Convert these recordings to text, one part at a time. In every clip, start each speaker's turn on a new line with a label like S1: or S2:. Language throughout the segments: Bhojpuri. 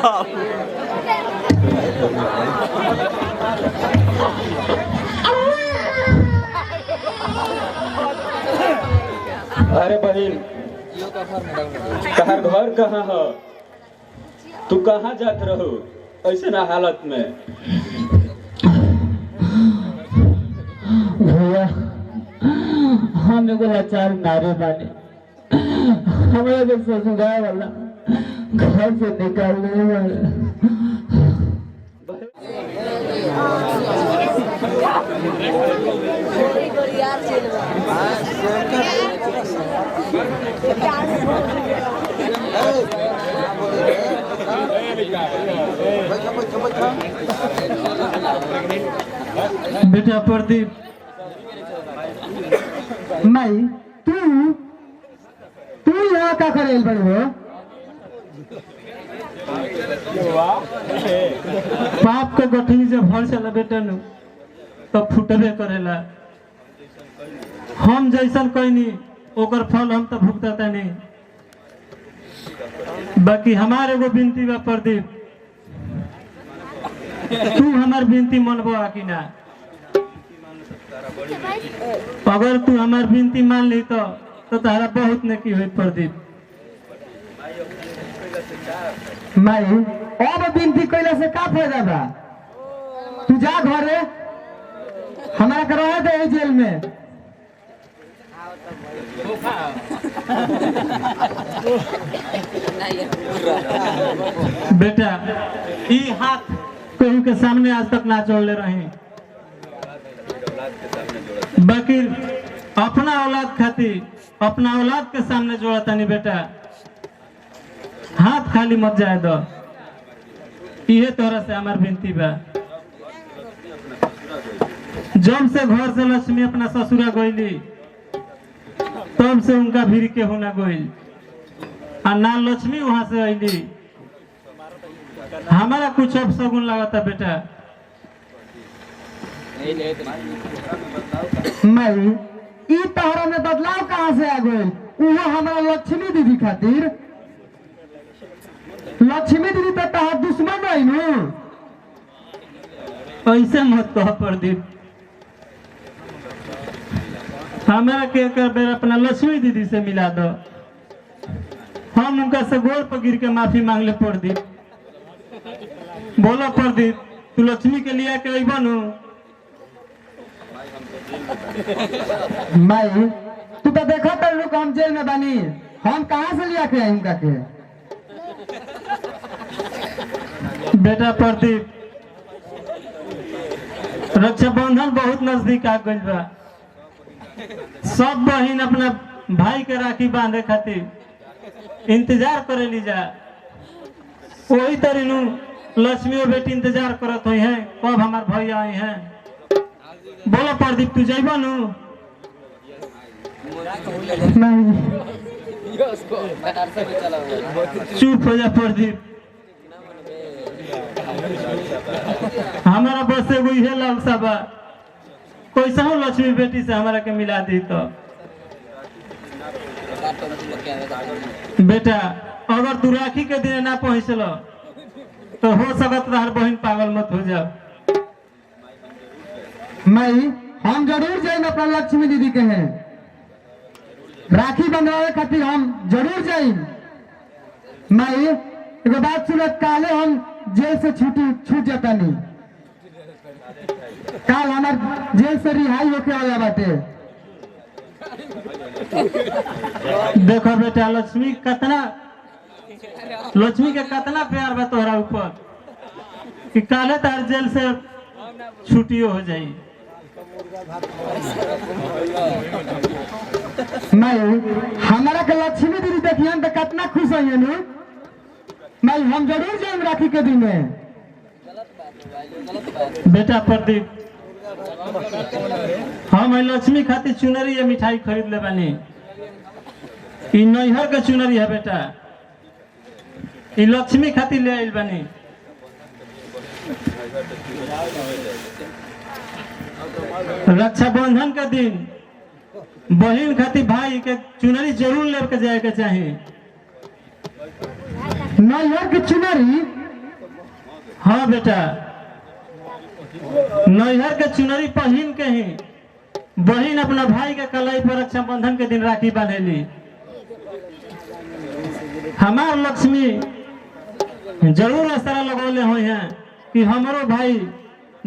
S1: अरे बहन तहार घर कहाँ है? तू कहाँ जात रहो ऐसे ना हालत में?
S2: भैया हम एगो लाचार नारे बानी, हमारा जो ससुराल वाला घर से निकालने वाला।
S3: बेटा प्रदीप,
S2: माई तू यहाँ का करेल बड़े हो?
S3: पाप के गठरी से भर चला बेटा नु तो फुटबे करेला। हम जैसन कहनी ओकर फल हम तो भुगतता नहीं। बाकी हमारे एगो विनती बा प्रदीप, तू हमार विनती मनबो कि ना? अगर तू हमार विनती मान ली तो तारा बहुत नेकी हुई प्रदीप।
S2: माई अब विनती कैला से का फायदा बा? तू जा घरे, हमारा करवा दे जेल में।
S3: बेटा ई हाथ केहू के सामने आज तक ना जोड़ले रही, बाकी अपना औलाद खातिर अपना औलाद के सामने जोड़ता नहीं बेटा। हाथ खाली मत जाए दो, इहे तोरा से हमार विनती बा। जब से घर से लक्ष्मी अपना ससुरा गईली तब से उनका भीड़ के होना गईल, और ना लक्ष्मी वहां से अली। हमारा कुछ अब सगुन लगाता बेटा।
S2: माई ई तहरा में बदलाव कहाँ से आ गई? वो हमारा लक्ष्मी दीदी खातिर। लक्ष्मी दीदी तो तहार दुश्मन है नु।
S3: ऐसे मत कह प्रदीप, हमारा के एक बेर अपना लक्ष्मी दीदी से मिला दो। हम उनका से गोड़ पर गिर के माफी मांग ले प्रदीप। बोलो प्रदीप, तू लक्ष्मी के लिए के अइबो नु?
S2: माई तू तो देखा तर लोग हम जेल में बनी, हम कहाँ से लिया के आई उनका के?
S3: बेटा प्रदीप, रक्षाबंधन बहुत नजदीक आ गइल बा। सब बहन अपना भाई के राखी बांधे खातिर इंतजार करे ली जा। वही तरी नु लक्ष्मी और बेटी इंतजार करत हुई है कब हमार भैया आए हैं। बोलो प्रदीप, तू जाइबो नु? चुप हो जा प्रदीप, हमारा बस एगो इहे लालसा बा, कैसा हो लक्ष्मी बेटी से हमारा के मिला दी। तो बेटा अगर तू राखी के दिन ना पहुंचल तो हो सकत तोहर बहन पागल मत हो जाओ।
S2: माई हम जरूर जाए अपना लक्ष्मी दीदी के हैं राखी बंधवावे खातिर, हम जरूर जाए। माई एगो बात सुनो, काले हम जेल से छूट जाता नहीं। काल हमार जेल से रिहाई होके वाला बाटे।
S3: देखो बेटा, लक्ष्मी के कितना प्यार बा तोहरा ऊपर कि काले तार जेल से छुट्टियो हो जाई।
S2: माई हमारा के लक्ष्मी दीदी देखियन तो कितना खुश है नु। माई हम जरूर जाए राखी के दिन में।
S3: बेटा प्रदीप, हम लक्ष्मी खातिर चुनरी या मिठाई खरीद ले बानी। ई नैहर के चुनरी है बेटा, ई लक्ष्मी खातिर ले आइल बानी। रक्षाबंधन के दिन बहन खातिर भाई के चुनरी जरूर लेके जाए के चाहिए।
S2: नैहर की चुनरी
S3: हाँ बेटा, नैहर के चुनरी पहन के ही बहन अपना भाई के कलाई पर रक्षाबंधन के दिन राखी बांधेली। हमार लक्ष्मी जरूर इस तरह लगौले हुए हैं कि हमारो भाई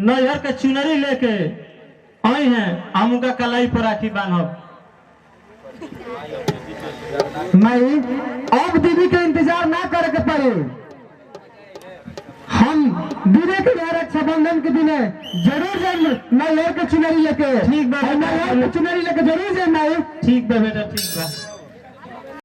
S3: नैहर के चुनरी लेके आई हैं, हम उनका कलाई पर राखी बांधब।
S2: माई अब दीदी के इंतजार ना करे के पड़े, हम दीदी के यहाँ रक्षाबंधन के दिन जरूर जाएंगे नैहर के चुनरी लेके।
S3: ठीक बा,
S2: नैहर के चुनरी लेके जरूर जाए माई।
S3: ठीक बा बेटा, ठीक बा।